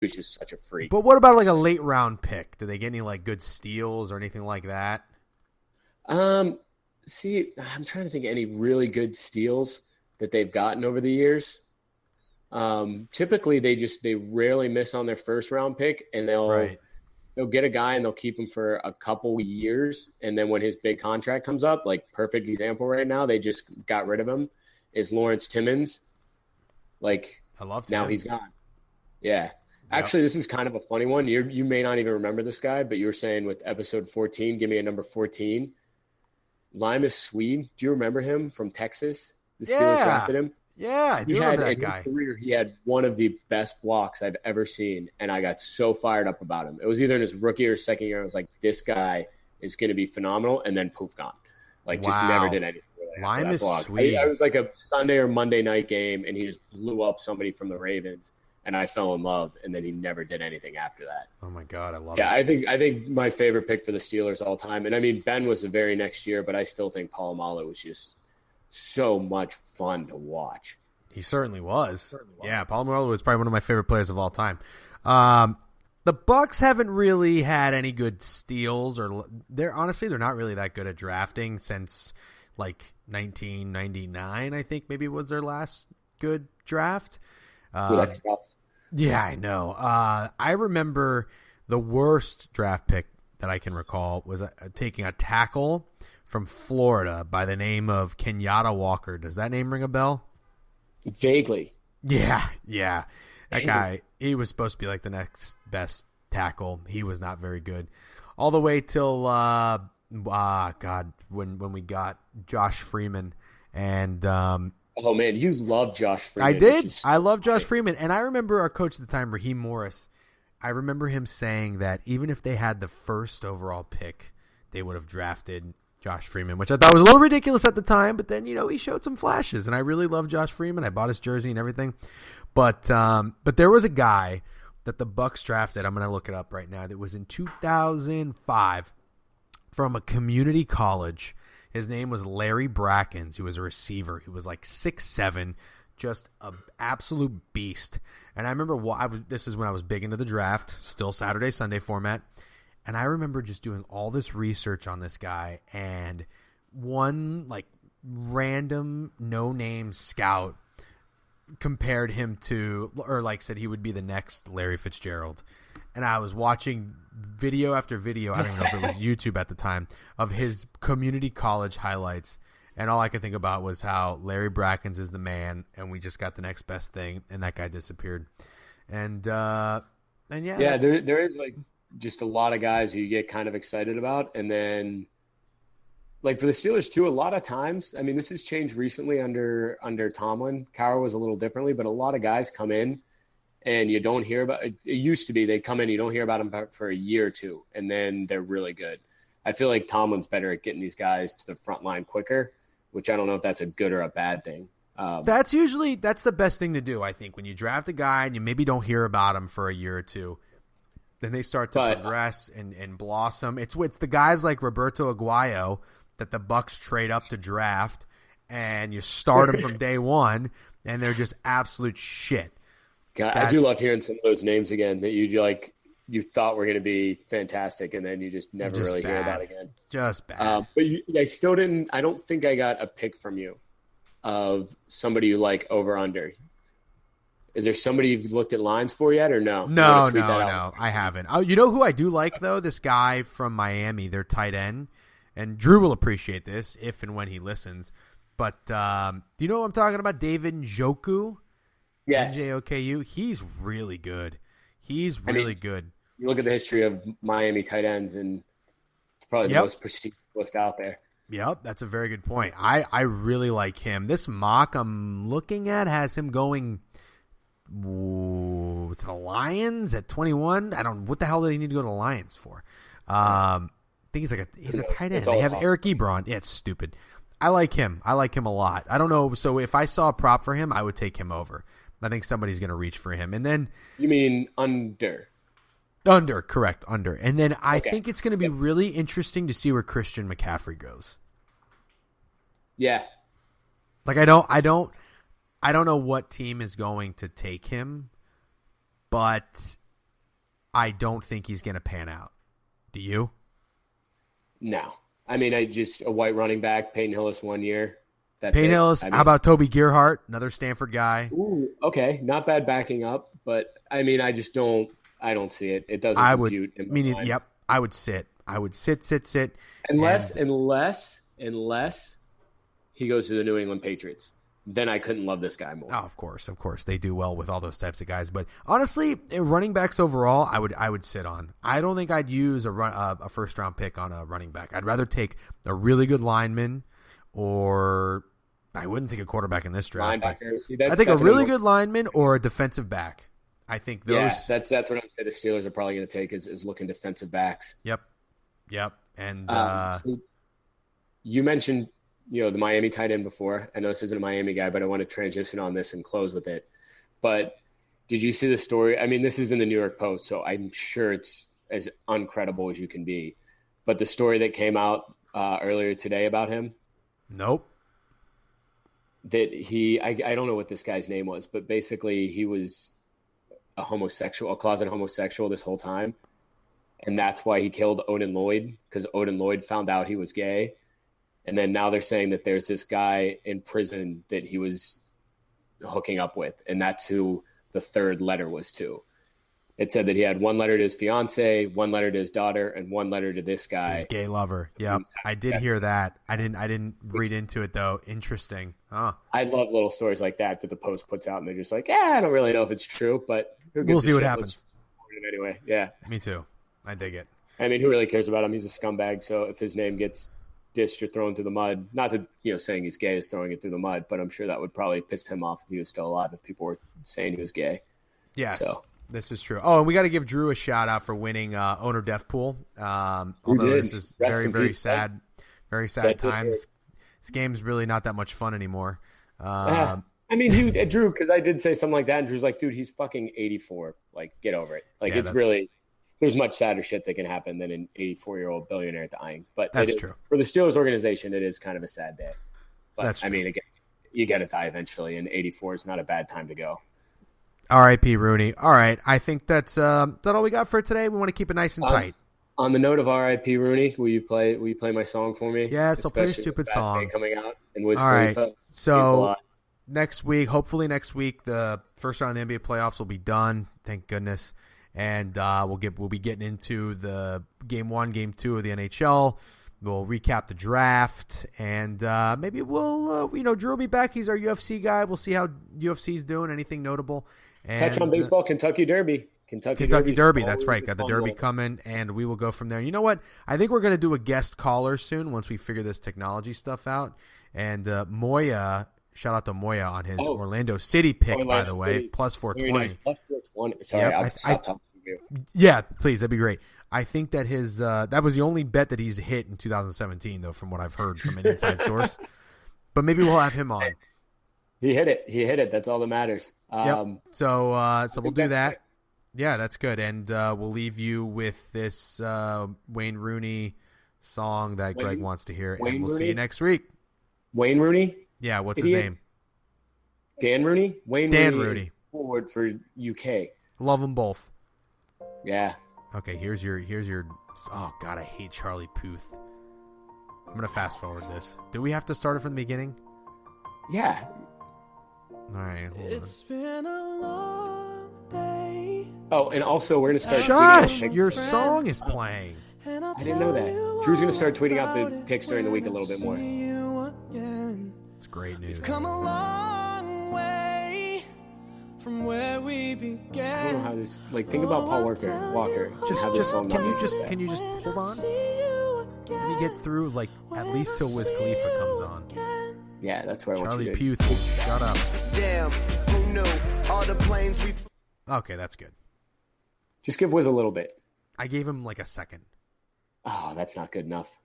was just such a freak. But what about like a late round pick? Did they get any like good steals or anything like that? See, I'm trying to think of any really good steals that they've gotten over the years. Typically they rarely miss on their first round pick, and they'll Right. they'll get a guy and they'll keep him for a couple years, and then when his big contract comes up, like perfect example right now, they just got rid of him, is Lawrence Timmons. Like I love now him. he's gone. Yeah. Yep. Actually, this is kind of a funny one. You may not even remember this guy, but you were saying with episode 14, give me a number 14. Limas Swede. Do you remember him from Texas? The Steelers Yeah. drafted him. Yeah, I He do had remember that in his guy. career, he had one of the best blocks I've ever seen, and I got so fired up about him. It was either in his rookie or second year. I was like, this guy is going to be phenomenal, and then poof, gone. Like, just never Wow. did anything really after that Limas block. Swede. I was like a Sunday or Monday night game, and he just blew up somebody from the Ravens, and I fell in love, and then he never did anything after that. Oh my God, I love Yeah, it. I think my favorite pick for the Steelers all time, and I mean Ben was the very next year, but I still think Polamalu was just so much fun to watch. He certainly was. Yeah, Palmer was probably one of my favorite players of all time. The Bucks haven't really had any good steals, or they're not really that good at drafting since like 1999. I think maybe was their last good draft. Ooh, that's tough. Yeah, I know. I remember the worst draft pick that I can recall was taking a tackle from Florida by the name of Kenyatta Walker. Does that name ring a bell? Vaguely. Yeah. That guy, he was supposed to be like the next best tackle. He was not very good. All the way till, God, when we got Josh Freeman. And Oh man, you love Josh Freeman. I which did. is- I love Josh Freeman. And I remember our coach at the time, Raheem Morris, I remember him saying that even if they had the first overall pick, they would have drafted Josh Freeman, which I thought was a little ridiculous at the time. But then, he showed some flashes. And I really love Josh Freeman. I bought his jersey and everything. But there was a guy that the Bucks drafted. I'm going to look it up right now. That was in 2005 from a community college. His name was Larry Brackens. He was a receiver. He was like 6'7", just an absolute beast. And I remember this is when I was big into the draft, still Saturday, Sunday format. And I remember just doing all this research on this guy, and one like random no-name scout compared him to, or like said he would be the next Larry Fitzgerald. And I was watching video after video, I don't know if it was YouTube at the time, of his community college highlights. And all I could think about was how Larry Brackens is the man, and we just got the next best thing, and that guy disappeared. And yeah. Yeah, there is like just a lot of guys who you get kind of excited about. And then like for the Steelers too, a lot of times, I mean, this has changed recently under Tomlin. Cowher was a little differently, but a lot of guys come in and you don't hear about it. It used to be they'd come in, you don't hear about them for a year or two, and then they're really good. I feel like Tomlin's better at getting these guys to the front line quicker, which I don't know if that's a good or a bad thing. That's the best thing to do, I think, when you draft a guy and you maybe don't hear about him for a year or two. Then they start to progress and blossom. It's the guys like Roberto Aguayo that the Bucks trade up to draft, and you start them from day one, and they're just absolute shit. God, I do love hearing some of those names again that you thought were going to be fantastic, and then you just never really hear about again. Just bad. But I still didn't. I don't think I got a pick from you of somebody you like over under. Is there somebody you've looked at lines for yet, or no? No, I haven't. Oh, you know who I do like though? This guy from Miami, their tight end, and Drew will appreciate this if and when he listens. But do you know what I'm talking about? David Njoku. Yes. Njoku. He's really good. He's really good. You look at the history of Miami tight ends, and it's probably the most prestigious list out there. Yep, that's a very good point. I really like him. This mock I'm looking at has him going to the Lions at 21. What the hell did he need to go to the Lions for? I think he's a tight end. They have Eric Ebron. Yeah, it's stupid. I like him. I like him a lot. I don't know. So if I saw a prop for him, I would take him over. I think somebody's going to reach for him. And then you mean under? Correct, under. And then I think it's going to be really interesting to see where Christian McCaffrey goes. Yeah. Like I don't know what team is going to take him, but I don't think he's going to pan out. Do you? No. I mean, a white running back, Peyton Hillis 1 year. That's Peyton it. Hillis. How about Toby Gerhart, another Stanford guy? Ooh, okay, not bad backing up, but I mean, I don't see it. It doesn't compute. Yep, I would sit. I would sit. Unless he goes to the New England Patriots. Then I couldn't love this guy more. Oh, of course. They do well with all those types of guys. But honestly, running backs overall, I would sit on. I don't think I'd use a first-round pick on a running back. I'd rather take a really good lineman, or I wouldn't take a quarterback in this draft. I think a really good lineman or a defensive back. I think those. Yeah, that's what I would say the Steelers are probably going to take is looking defensive backs. Yep. And you mentioned the Miami tight end before. I know this isn't a Miami guy, but I want to transition on this and close with it. But did you see the story? I mean, this is in the New York Post, so I'm sure it's as uncredible as you can be. But the story that came out earlier today about him? Nope. That I don't know what this guy's name was, but basically he was a closet homosexual this whole time. And that's why he killed Odin Lloyd, because Odin Lloyd found out he was gay. And then now they're saying that there's this guy in prison that he was hooking up with, and that's who the third letter was to. It said that he had one letter to his fiance, one letter to his daughter, and one letter to this guy. His gay lover. Yep, I did hear that. I didn't read into it though. Interesting. Huh. I love little stories like that the Post puts out, and they're just like, I don't really know if it's true, but we'll see what happens. Anyway, yeah. Me too. I dig it. I mean, who really cares about him? He's a scumbag. So if his name gets dished or thrown through the mud, not that saying he's gay is throwing it through the mud, but I'm sure that would probably piss him off if he was still alive, if people were saying he was gay. Yes, this is true. Oh, and we got to give Drew a shout out for winning owner deathpool. Although this is very sad, very sad times. This game's really not that much fun anymore. I mean, Drew, because I did say something like that, and Drew's like, dude, he's fucking 84. Like, get over it. Like, it's really. There's much sadder shit that can happen than an 84-year-old billionaire dying. But that's true. For the Steelers organization, it is kind of a sad day. But, that's true. I mean, again, you got to die eventually, and 84 is not a bad time to go. R.I.P. Rooney. All right. I think that's all we got for today. We want to keep it nice and tight. On the note of R.I.P. Rooney, will you play my song for me? Yes, I'll play a stupid song. Coming out in Wiz all right. Khalifa. So hopefully next week, the first round of the NBA playoffs will be done. Thank goodness. And we'll be getting into the game 1, game 2 of the NHL. We'll recap the draft, and maybe we'll Drew will be back. He's our UFC guy. We'll see how UFC's doing. Anything notable? And, touch on baseball, Kentucky Derby. Kentucky Derby. That's right. Got the Derby coming, and we will go from there. You know what? I think we're going to do a guest caller soon once we figure this technology stuff out. And Moya. Shout out to Moya on his Orlando City pick, by the way, plus 420. Nice. Plus 420. Sorry, I'll stop talking to you. Yeah, please, that'd be great. I think that his that was the only bet that he's hit in 2017, though, from what I've heard from an inside source. But maybe we'll have him on. He hit it. That's all that matters. So we'll do that. Great. Yeah, that's good. And we'll leave you with this Wayne Rooney song that Greg wants to hear. And we'll see you next week. Wayne Rooney? Yeah, what's his name? Dan Rooney? Dan Rooney. Forward for UK. Love them both. Yeah. Okay, here's your. Oh God, I hate Charlie Puth. I'm gonna fast forward this. Do we have to start it from the beginning? Yeah. All right. It's been a long day. Oh, and also we're gonna start. Shush! Your song is playing. I didn't know that. Drew's gonna start tweeting out the picks during the week a little bit more. It's great news. We've come a long way from where we began. I don't know how this. Think about Paul Walker. Can you just hold on? Let me get through at least till Wiz Khalifa comes on. Yeah, that's where I want you to. Charlie Puth, shut up. Damn, who knew all the planes we. Okay, that's good. Just give Wiz a little bit. I gave him a second. Oh, that's not good enough.